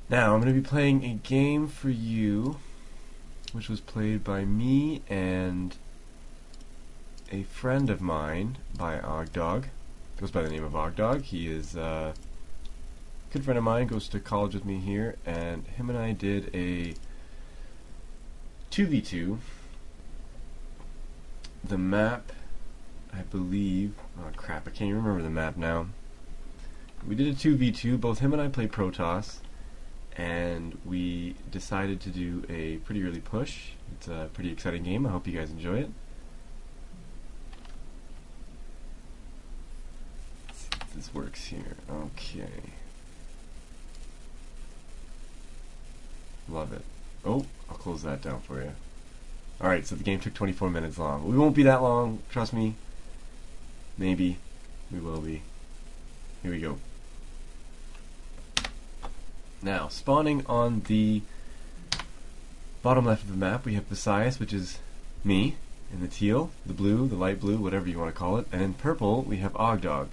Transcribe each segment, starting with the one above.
Now, I'm going to be playing a game for you, which was played by me and a friend of mine by OggDogg. Goes by the name of OggDogg. He is a good friend of mine, goes to college with me here, and him and I did a 2v2. The map, I believe, oh crap, I can't even remember the map now. We did a 2v2, both him and I played Protoss, and we decided to do a pretty early push. It's a pretty exciting game. I hope you guys enjoy it. Let's see if this works here. Okay. Love it. Oh, I'll close that down for you. Alright, so the game took 24 minutes long. We won't be that long, trust me. Maybe. We will be. Here we go. Now, spawning on the bottom left of the map, we have Facias, which is me, in the teal, the blue, the light blue, whatever you want to call it, and in purple, we have OggDogg.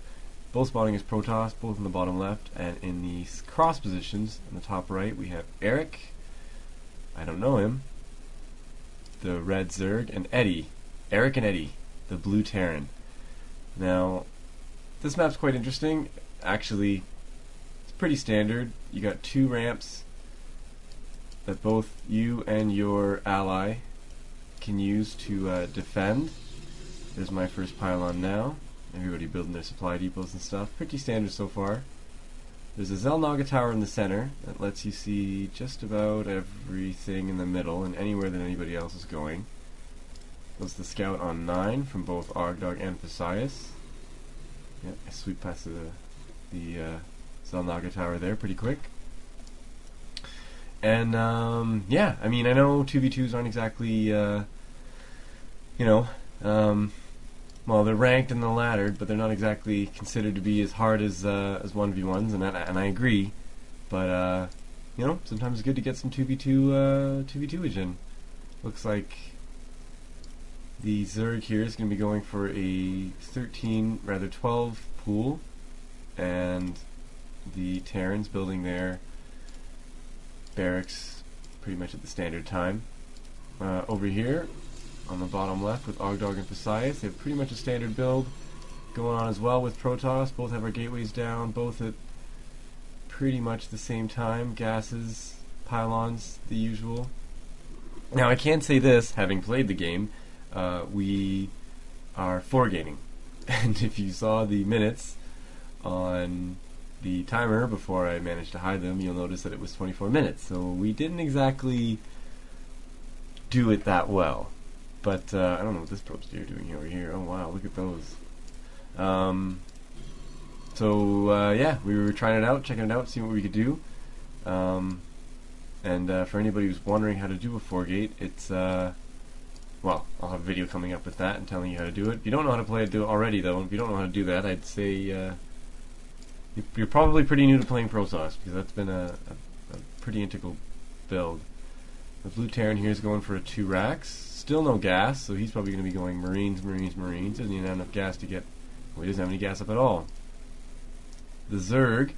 Both spawning as Protoss, both in the bottom left, and in the cross positions, in the top right, we have Eric, I don't know him, the red Zerg, and Eddie, Eric and Eddie, the blue Terran. Now, this map's quite interesting. Actually, pretty standard. You got two ramps that both you and your ally can use to defend. There's my first pylon now. Everybody building their supply depots and stuff. Pretty standard so far. There's a Xel'Naga tower in the center that lets you see just about everything in the middle and anywhere that anybody else is going. There's the scout on 9 from both OggDogg and Facias. Yeah, I sweep past the Xel'Naga tower there pretty quick. And yeah, I mean, I know 2v2s aren't exactly well, they're ranked and they're laddered, but they're not exactly considered to be as hard as 1v1s, and I agree. But sometimes it's good to get some 2v2age in. Looks like the Zerg here is going to be going for a 12 pool, and the Terrans building their barracks pretty much at the standard time. Over here on the bottom left with OggDogg and Facias, they have pretty much a standard build going on as well with Protoss. Both have our gateways down, both at pretty much the same time. Gases, pylons, the usual. Now I can say this, having played the game, we are 4-gating. And if you saw the minutes on the timer before I managed to hide them, you'll notice that it was 24 minutes. So we didn't exactly do it that well. But I don't know what this probe's doing over here. Oh wow, look at those. Yeah, we were trying it out, checking it out, seeing what we could do. And for anybody who's wondering how to do a 4-gate, it's well, I'll have a video coming up with that and telling you how to do it. If you don't know how to play it already, though, if you don't know how to do that, I'd say you're probably pretty new to playing Protoss, because that's been a pretty integral build. The blue Terran here is going for a 2 racks. Still no gas, so he's probably going to be going Marines. Doesn't even have enough gas to get... Well, he doesn't have any gas up at all. The Zerg,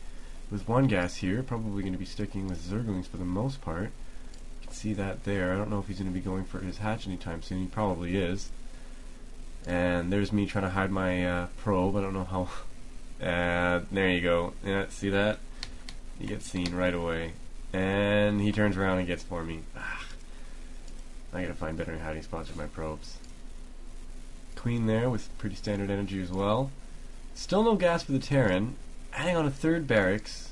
with 1 gas here, probably going to be sticking with Zerglings for the most part. You can see that there. I don't know if he's going to be going for his hatch anytime soon. He probably is. And there's me trying to hide my probe. I don't know how... there you go. Yeah, see that? He gets seen right away. And he turns around and gets for me. I gotta find better hiding spots for my probes. Queen there with pretty standard energy as well. Still no gas for the Terran. Adding on a 3rd barracks.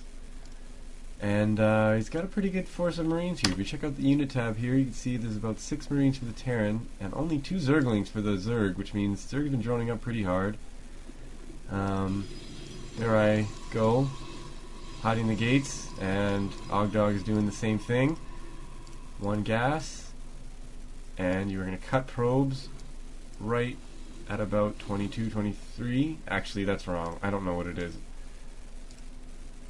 And he's got a pretty good force of Marines here. If you check out the unit tab here, you can see there's about 6 Marines for the Terran and only 2 Zerglings for the Zerg, which means Zerg's been droning up pretty hard. There I go, hiding the gates, and OggDogg is doing the same thing. 1 gas. And you're going to cut probes right at about 22, 23. Actually, that's wrong. I don't know what it is.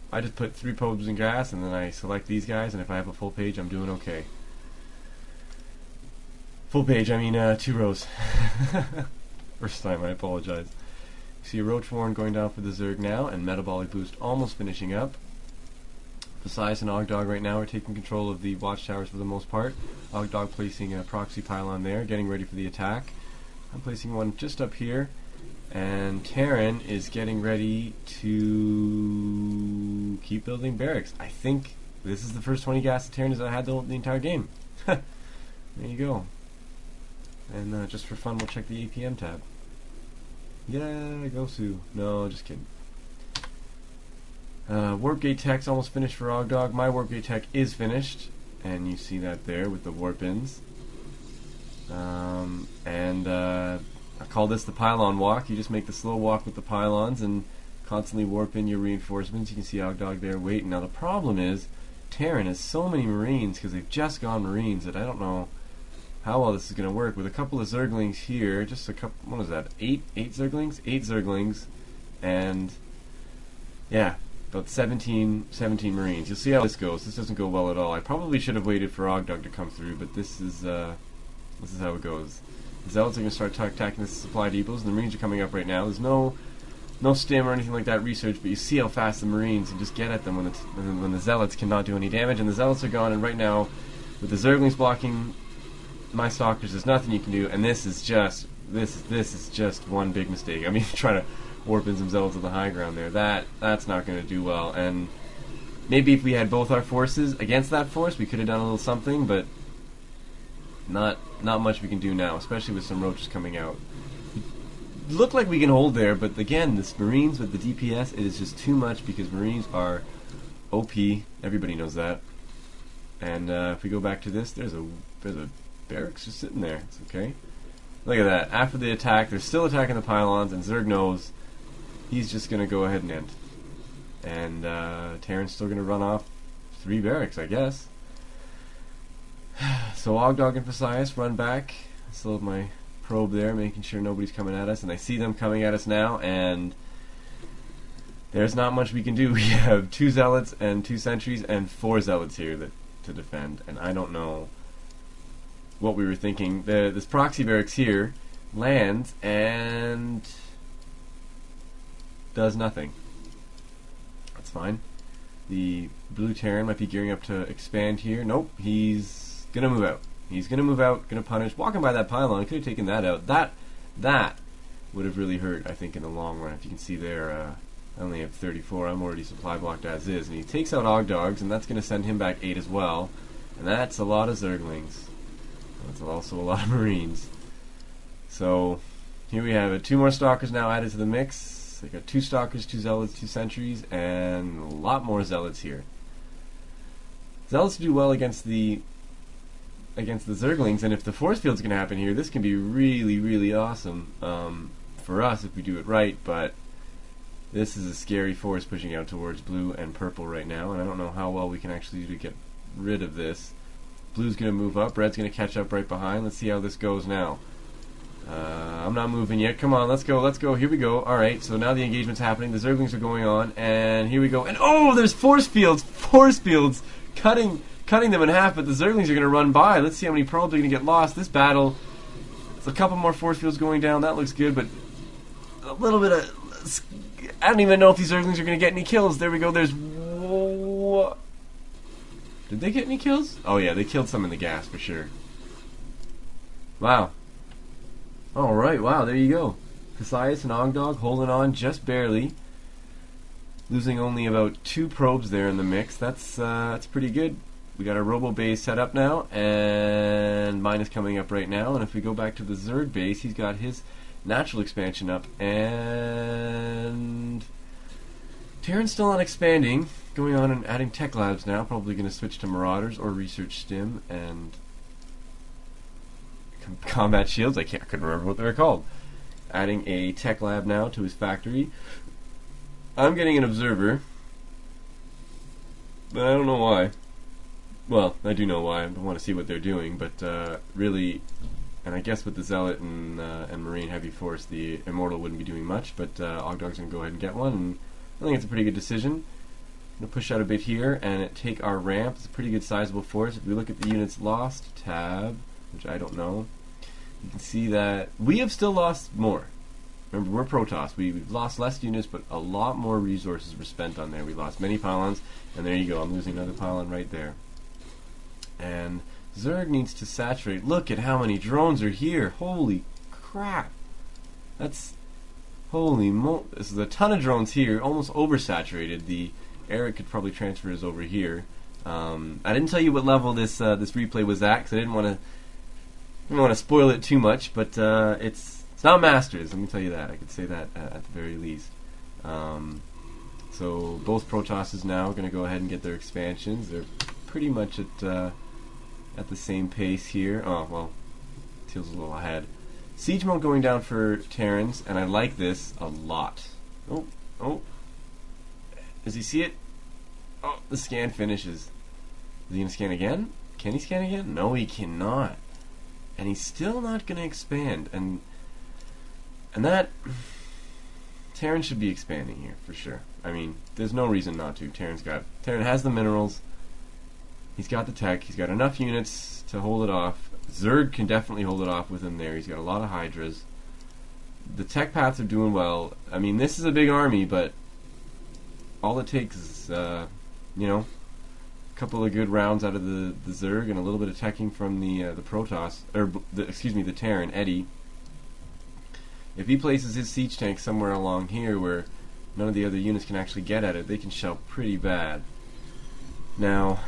I just put 3 probes in gas, and then I select these guys, and if I have a full page, I'm doing okay. Full page, I mean 2 rows. First time, I apologize. You see a Roach Warren going down for the Zerg now, and Metabolic Boost almost finishing up. Facias and OggDogg right now are taking control of the watchtowers for the most part. OggDogg placing a proxy pylon there, getting ready for the attack. I'm placing one just up here, and Terran is getting ready to keep building barracks. I think this is the first 20 gas Terran that I had the entire game. There you go. And just for fun, we'll check the APM tab. Yeah, go Sue. No, just kidding. Warp gate tech's almost finished for OggDogg. My warp gate tech is finished, and you see that there with the warp ins. I call this the pylon walk. You just make the slow walk with the pylons and constantly warp in your reinforcements. You can see OggDogg there waiting. Now the problem is, Terran has so many Marines because they've just gone Marines that I don't know how well this is going to work. With a couple of Zerglings here, just a couple, what is that, 8 Zerglings? 8 Zerglings, and yeah, about 17 Marines. You'll see how this goes. This doesn't go well at all. I probably should have waited for OggDogg to come through, but this is how it goes. The Zealots are going to start attacking the supply depots, and the Marines are coming up right now. There's no stim or anything like that research, but you see how fast the Marines can just get at them when the Zealots cannot do any damage, and the Zealots are gone, and right now, with the Zerglings blocking my Stalkers, there's nothing you can do, and this is just one big mistake. I mean, trying to warp in some Zealots on the high ground there, that's not going to do well, and maybe if we had both our forces against that force, we could have done a little something, but not much we can do now, especially with some roaches coming out. Look like we can hold there, but again, this Marines with the DPS, it is just too much because Marines are OP. Everybody knows that. And if we go back to this, there's a barracks just sitting there. It's okay. Look at that. After the attack, they're still attacking the pylons, and Zerg knows he's just going to go ahead and end. And Terran's still going to run off 3 barracks, I guess. So OggDogg and Facias run back. I still have my probe there, making sure nobody's coming at us, and I see them coming at us now, and there's not much we can do. We have 2 Zealots and 2 sentries and 4 Zealots here to defend, and I don't know what we were thinking. This proxy barracks here lands and does nothing. That's fine. The blue Terran might be gearing up to expand here. Nope, he's gonna move out. He's gonna move out, gonna punish. Walking by that pylon, could have taken that out. That would have really hurt, I think, in the long run. If you can see there, I only have 34. I'm already supply blocked as is, and he takes out OggDoggs, and that's gonna send him back 8 as well. And that's a lot of Zerglings. That's also a lot of Marines. So here we have it. 2 more Stalkers now added to the mix. They got 2 Stalkers, 2 Zealots, 2 Sentries, and a lot more Zealots here. Zealots do well against the Zerglings, and if the force field's going to happen here, this can be really, really awesome for us if we do it right, but this is a scary force pushing out towards blue and purple right now, and I don't know how well we can actually do to get rid of this. Blue's going to move up, red's going to catch up right behind. Let's see how this goes now. I'm not moving yet. Come on, let's go, here we go. Alright, so now the engagement's happening, the Zerglings are going on, and here we go. And oh, there's force fields cutting them in half, but the Zerglings are going to run by. Let's see how many probes are going to get lost. This battle, there's a couple more force fields going down. That looks good, but a little bit of... I don't even know if these Zerglings are going to get any kills. There we go. There's... Did they get any kills? Oh yeah, they killed some in the gas for sure. Wow. Alright, wow, there you go. Facias and OggDogg holding on just barely. Losing only about 2 probes there in the mix. That's pretty good. We got our robo base set up now, and mine is coming up right now. And if we go back to the Zerg base, he's got his natural expansion up, and Terran's still not expanding. Going on and adding tech labs now. Probably going to switch to Marauders or Research Stim and Combat Shields. I couldn't remember what they were called. Adding a tech lab now to his factory. I'm getting an observer, but I don't know why. Well, I do know why. I want to see what they're doing, but really, and I guess with the Zealot and Marine Heavy Force, the Immortal wouldn't be doing much, but OggDogg's going to go ahead and get one, and I think it's a pretty good decision. I'm going to push out a bit here and take our ramp. It's a pretty good sizable force. If we look at the units lost tab, which I don't know, you can see that we have still lost more. Remember, we're Protoss. We've lost less units, but a lot more resources were spent on there. We lost many pylons, and there you go. I'm losing another pylon right there. And Zerg needs to saturate. Look at how many drones are here. Holy crap. That's... Holy mo... This is a ton of drones here. Almost oversaturated. The Eric could probably transfer his over here. I didn't tell you what level this replay was at, because I didn't want to spoil it too much, but it's not Masters, let me tell you that. I could say that at the very least. So both Protosses now are going to go ahead and get their expansions. They're pretty much at the same pace here. Oh, well, Teal's a little ahead. Siege mode going down for Terrans, and I like this a lot. Oh. Does he see it? Oh, the scan finishes. Is he going to scan again? Can he scan again? No, he cannot. And he's still not going to expand. And that... Terran should be expanding here, for sure. I mean, there's no reason not to. Terran has the minerals. He's got the tech. He's got enough units to hold it off. Zerg can definitely hold it off with him there. He's got a lot of Hydras. The tech paths are doing well. I mean, this is a big army, but all it takes is, you know, a couple of good rounds out of the Zerg and a little bit of teching from the Protoss, or the Terran, Eddie. If he places his siege tank somewhere along here where none of the other units can actually get at it, they can shell pretty bad. Now,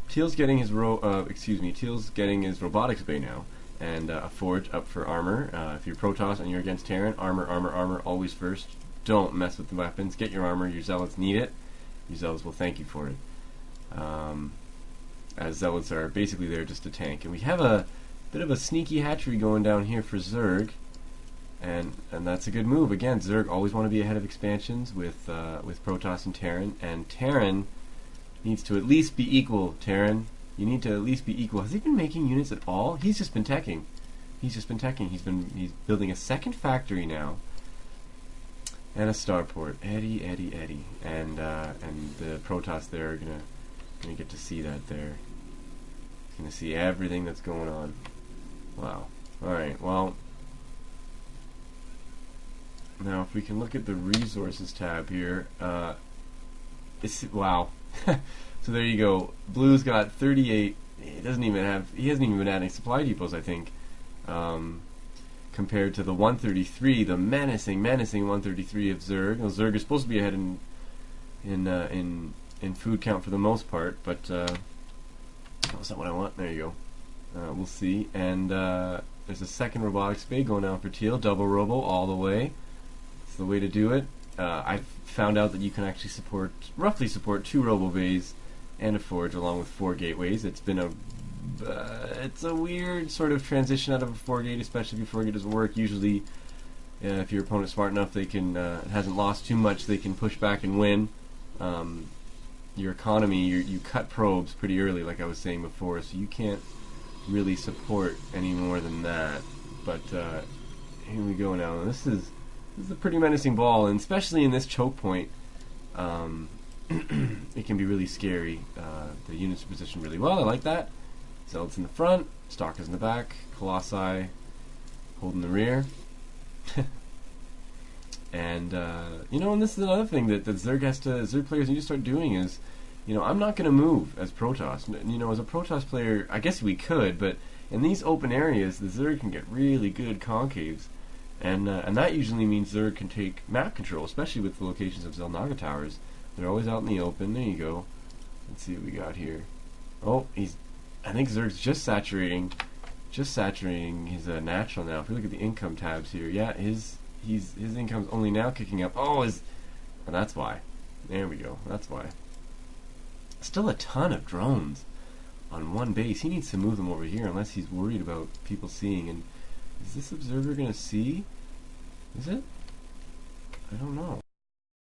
Teal's getting his Teal's getting his robotics bay now, and a forge up for armor. If you're Protoss and you're against Terran, armor, always first. Don't mess with the weapons. Get your armor. Your zealots need it. Your zealots will thank you for it. As zealots are basically there just to tank. And we have a bit of a sneaky hatchery going down here for Zerg. And that's a good move. Again, Zerg always want to be ahead of expansions with Protoss and Terran needs to at least be equal. Terran, you need to at least be equal. Has he been making units at all? He's just been teching. He's He's building a second factory now and a starport. Eddie, and the Protoss there are gonna get to see that there. He's gonna see everything that's going on. Wow. All right. Well. Now, if we can look at the resources tab here, wow. So there you go. Blue's got 38. He hasn't even been adding supply depots, I think, compared to the 133, the menacing 133 of Zerg. Now, Zerg is supposed to be ahead in food count for the most part, but that's not what I want. There you go. We'll see. And there's a second robotics bay going down for Teal, double robo all the way. The way to do it. I found out that you can actually roughly support 2 robo bays and a forge along with 4 gateways. It's been it's a weird sort of transition out of a 4 gate, especially if your 4 gate doesn't work. Usually, if your opponent's smart enough, they can hasn't lost too much, they can push back and win. Your economy, you cut probes pretty early, like I was saying before, so you can't really support any more than that. But here we go now. This is a pretty menacing ball, and especially in this choke point, it can be really scary. The units are positioned really well. I like that. Zealots in the front, Stalkers in the back, Colossi holding the rear. And you know, and this is another thing that Zerg players need to start doing is, you know, I'm not going to move as Protoss. You know, as a Protoss player, I guess we could, but in these open areas, the Zerg can get really good concaves. And that usually means Zerg can take map control, especially with the locations of Xel'Naga towers. They're always out in the open. There you go. Let's see what we got here. Oh, I think Zerg's just saturating his natural now. If we look at the income tabs here, yeah, his income's only now kicking up. Oh, that's why. There we go. That's why. Still a ton of drones on one base. He needs to move them over here unless he's worried about people seeing. And is this observer going to see? Is it? I don't know.